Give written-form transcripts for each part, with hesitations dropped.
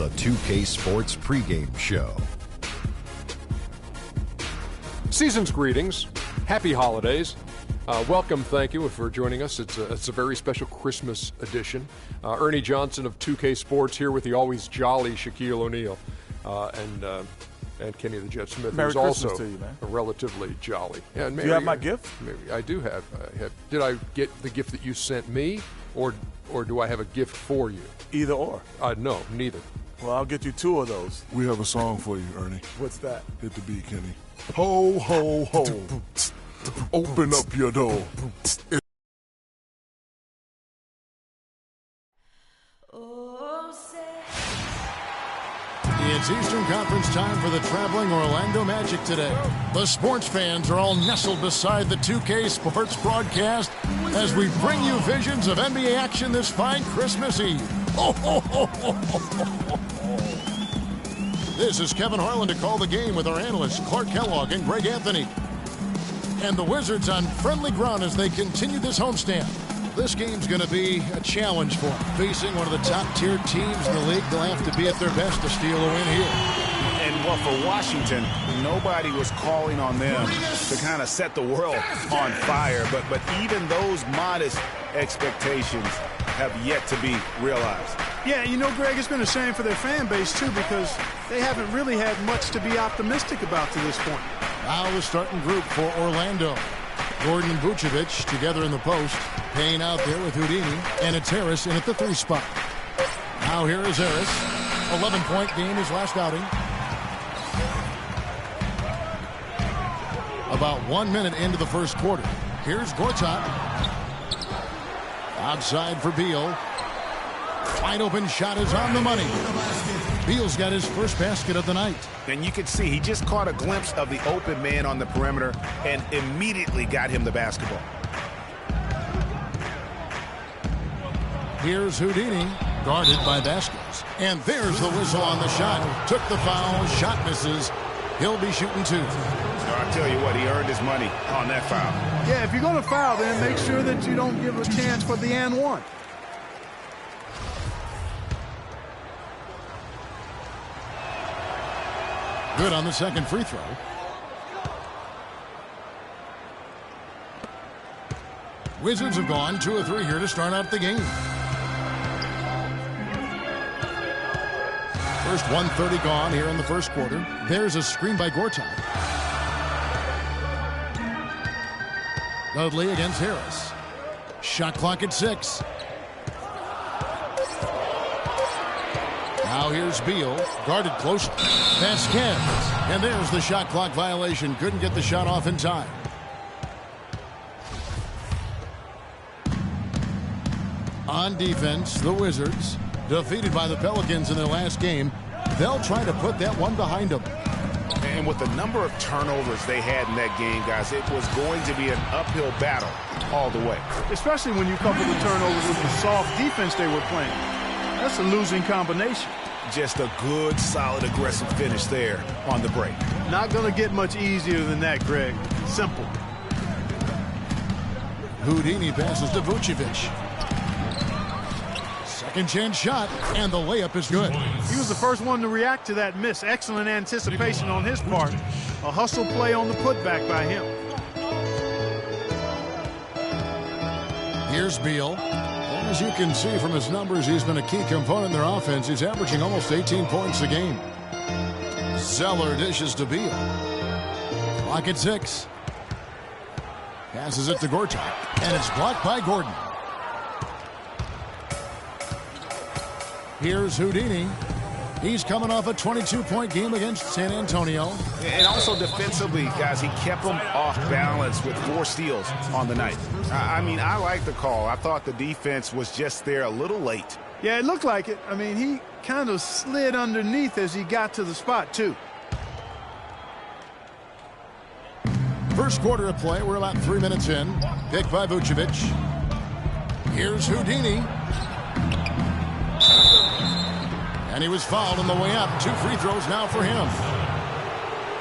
the 2K Sports pregame show. Season's greetings. Happy holidays. Welcome, thank you for joining us. It's a very special Christmas edition. Ernie Johnson of 2K Sports here with the always jolly Shaquille O'Neal and Kenny the Jet Smith, Merry who's Christmas also to you, man. relatively jolly. And Do you have my gift? Maybe I do have. Did I get the gift that you sent me, or do I have a gift for you? Either or. No, neither. Well, I'll get you two of those. We have a song for you, Ernie. What's that? Hit the beat, Kenny. Ho, ho, ho. Open up your door. It's Eastern Conference time for the traveling Orlando Magic today. The sports fans are all nestled beside the 2K Sports broadcast as we bring you visions of NBA action this fine Christmas Eve. Ho, ho, ho, ho, ho, ho, ho. This is Kevin Harlan to call the game with our analysts Clark Kellogg and Greg Anthony. And the Wizards on friendly ground as they continue this homestand. This game's going to be a challenge for them. Facing one of the top-tier teams in the league, they'll have to be at their best to steal a win here. And well, for Washington, nobody was calling on them to kind of set the world on fire. But even those modest expectations have yet to be realized. Yeah, you know, Greg, it's been a shame for their fan base, too, because they haven't really had much to be optimistic about to this point. Now the starting group for Orlando. Gordon and Vucevic together in the post. Payne out there with Houdini. And it's Harris in at the 3 spot. Now here is Harris. 11-point game his last outing. About 1 minute into the first quarter. Here's Gortat. Outside for Beal. Wide open shot is on the money. Beal's got his first basket of the night. And you can see he just caught a glimpse of the open man on the perimeter and immediately got him the basketball. Here's Houdini, guarded by Vasquez. And there's the whistle on the shot. Took the foul, shot misses. He'll be shooting 2. I'll tell you what, he earned his money on that foul. Yeah, if you're going to foul, then make sure that you don't give a chance for the and one. Good on the second free throw. Wizards have gone 2 of 3 here to start out the game. First 1:30 gone here in the first quarter. There's a screen by Gortat. Dudley against Harris. Shot clock at 6. Now here's Beal, guarded closely. Vasquez. And there's the shot clock violation. Couldn't get the shot off in time. On defense, the Wizards, defeated by the Pelicans in their last game. They'll try to put that one behind them. And with the number of turnovers they had in that game, guys, it was going to be an uphill battle all the way. Especially when you couple the turnovers with the soft defense they were playing. That's a losing combination. Just a good, solid, aggressive finish there on the break. Not going to get much easier than that, Greg. Simple. Houdini passes to Vucevic. Second chance shot, and the layup is good. He was the first one to react to that miss. Excellent anticipation on his part. A hustle play on the putback by him. Here's Beal. As you can see from his numbers, he's been a key component in their offense. He's averaging almost 18 points a game. Zeller dishes to Beal. Clock at 6. Passes it to Gortat, and it's blocked by Gordon. Here's Houdini. He's coming off a 22-point game against San Antonio. And also defensively, guys, he kept them off balance with 4 steals on the night. I mean, I like the call. I thought the defense was just there a little late. Yeah, it looked like it. I mean, he kind of slid underneath as he got to the spot, too. First quarter of play. We're about 3 minutes in. Picked by Vucevic. Here's Houdini. And he was fouled on the way up. 2 free throws now for him.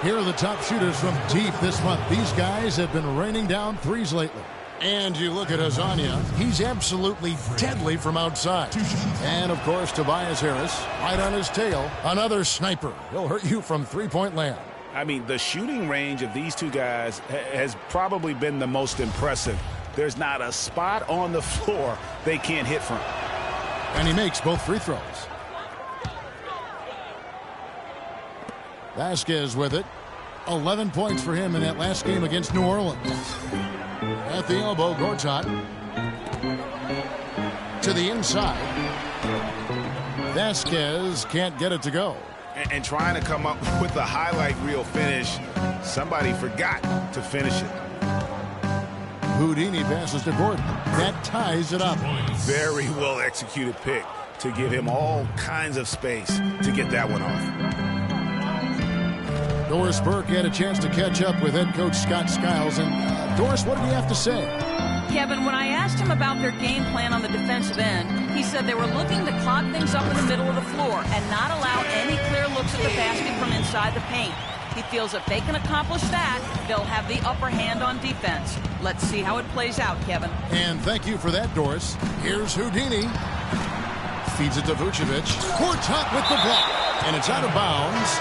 Here are the top shooters from deep this month. These guys have been raining down threes lately. And you look at Hazania, he's absolutely deadly from outside. And, of course, Tobias Harris, right on his tail, another sniper. He'll hurt you from three-point land. I mean, the shooting range of these two guys has probably been the most impressive. There's not a spot on the floor they can't hit from. And he makes both free throws. Vasquez with it. 11 points for him in that last game against New Orleans. At the elbow, Gortat. To the inside. Vasquez can't get it to go. And trying to come up with the highlight reel finish, somebody forgot to finish it. Houdini passes to Gordon. That ties it up. Very well executed pick to give him all kinds of space to get that one off. Doris Burke had a chance to catch up with head coach Scott Skiles. And Doris, what did he have to say? Kevin, when I asked him about their game plan on the defensive end, he said they were looking to clog things up in the middle of the floor and not allow any clear looks at the basket from inside the paint. He feels if they can accomplish that, they'll have the upper hand on defense. Let's see how it plays out, Kevin. And thank you for that, Doris. Here's Houdini. Feeds it to Vucevic. Gortat with the block. And it's out of bounds.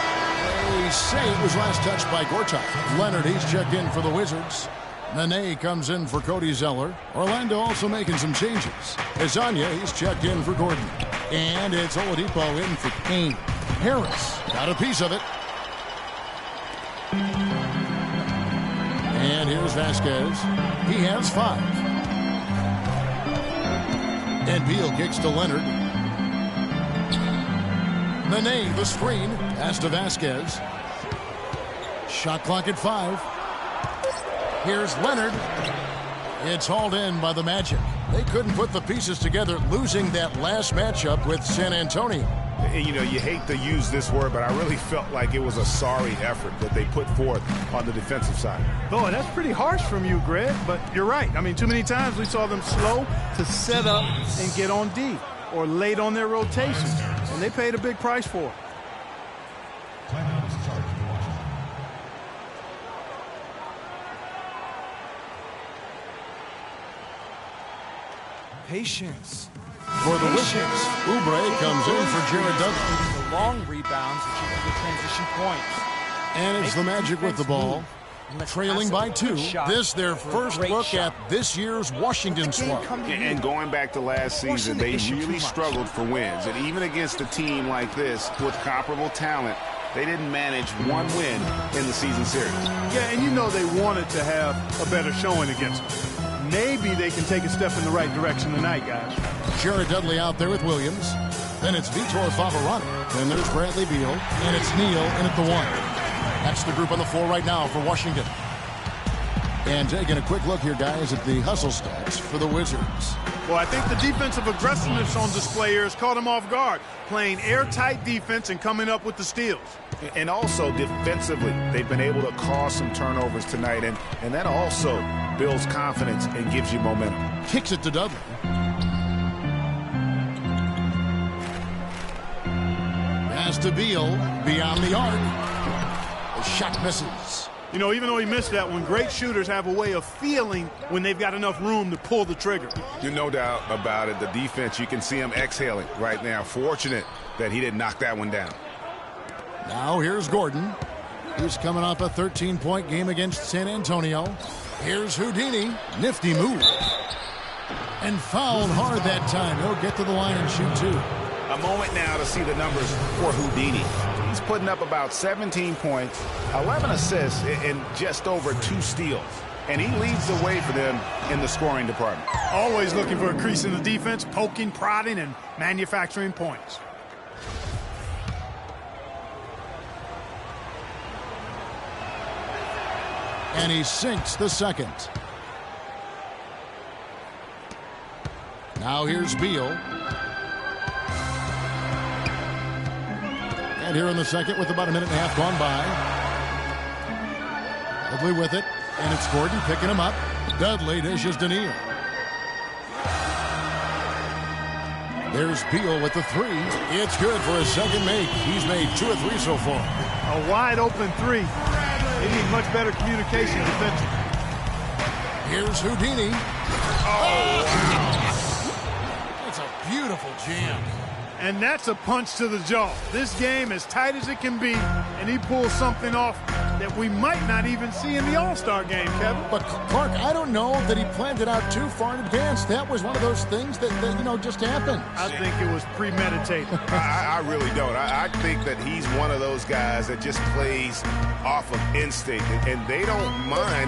They say it was last touched by Gortat. Leonard, he's checked in for the Wizards. Nene comes in for Cody Zeller. Orlando also making some changes. Hazania, he's checked in for Gordon. And it's Oladipo in for Payne. Harris got a piece of it. And here's Vasquez. He has 5. And Beal kicks to Leonard. Nene, the screen. Pass to Vasquez. Shot clock at 5. Here's Leonard. It's hauled in by the Magic. They couldn't put the pieces together, losing that last matchup with San Antonio. You know, you hate to use this word, but I really felt like it was a sorry effort that they put forth on the defensive side. Boy, that's pretty harsh from you, Greg, but you're right. I mean, too many times we saw them slow to set up and get on D or late on their rotations, and they paid a big price for it. Patience. For the Wizards, Oubre comes in for Jared Dudley. The long rebounds that you can get transition points. And it's the Magic with the ball. Trailing by 2. This their first look at this year's Washington squad. And going back to last season, they really struggled for wins. And even against a team like this with comparable talent, they didn't manage one win in the season series. Yeah, and you know they wanted to have a better showing against them. Maybe they can take a step in the right direction tonight, guys. Jared Dudley out there with Williams. Then it's Vitor Favarani. Then there's Bradley Beal. And it's Neal in at the 1. That's the group on the floor right now for Washington. And taking a quick look here, guys, at the hustle stats for the Wizards. Well, I think the defensive aggressiveness on display here has caught them off guard, playing airtight defense and coming up with the steals. And also defensively, they've been able to cause some turnovers tonight, and that also builds confidence and gives you momentum. Kicks it to Dudley. Pass to Beal, beyond the arc. The shot misses. You know, even though he missed that one, great shooters have a way of feeling when they've got enough room to pull the trigger. There's no doubt about it. The defense, you can see him exhaling right now. Fortunate that he didn't knock that one down. Now here's Gordon. He's coming off a 13-point game against San Antonio. Here's Houdini. Nifty move. And fouled hard that time. He'll get to the line and shoot 2. A moment now to see the numbers for Houdini. He's putting up about 17 points, 11 assists, and just over 2 steals. And he leads the way for them in the scoring department. Always looking for a crease in the defense, poking, prodding, and manufacturing points. And he sinks the second. Now here's Beal. And here in the second with about a minute and a half gone by. Dudley with it. And it's Gordon picking him up. Dudley dishes to Neal. There's Beal with the 3. It's good for a second make. He's made 2 or 3 so far. A wide open 3. They need much better communication defensively. Here's Houdini. Oh, wow. That's a beautiful jam. And that's a punch to the jaw. This game as tight as it can be, and he pulls something off that we might not even see in the All-Star game, Kevin. But, Clark, I don't know that he planned it out too far in advance. That was one of those things that just happened. I think it was premeditated. I really don't. I think that he's one of those guys that just plays off of instinct, and they don't mind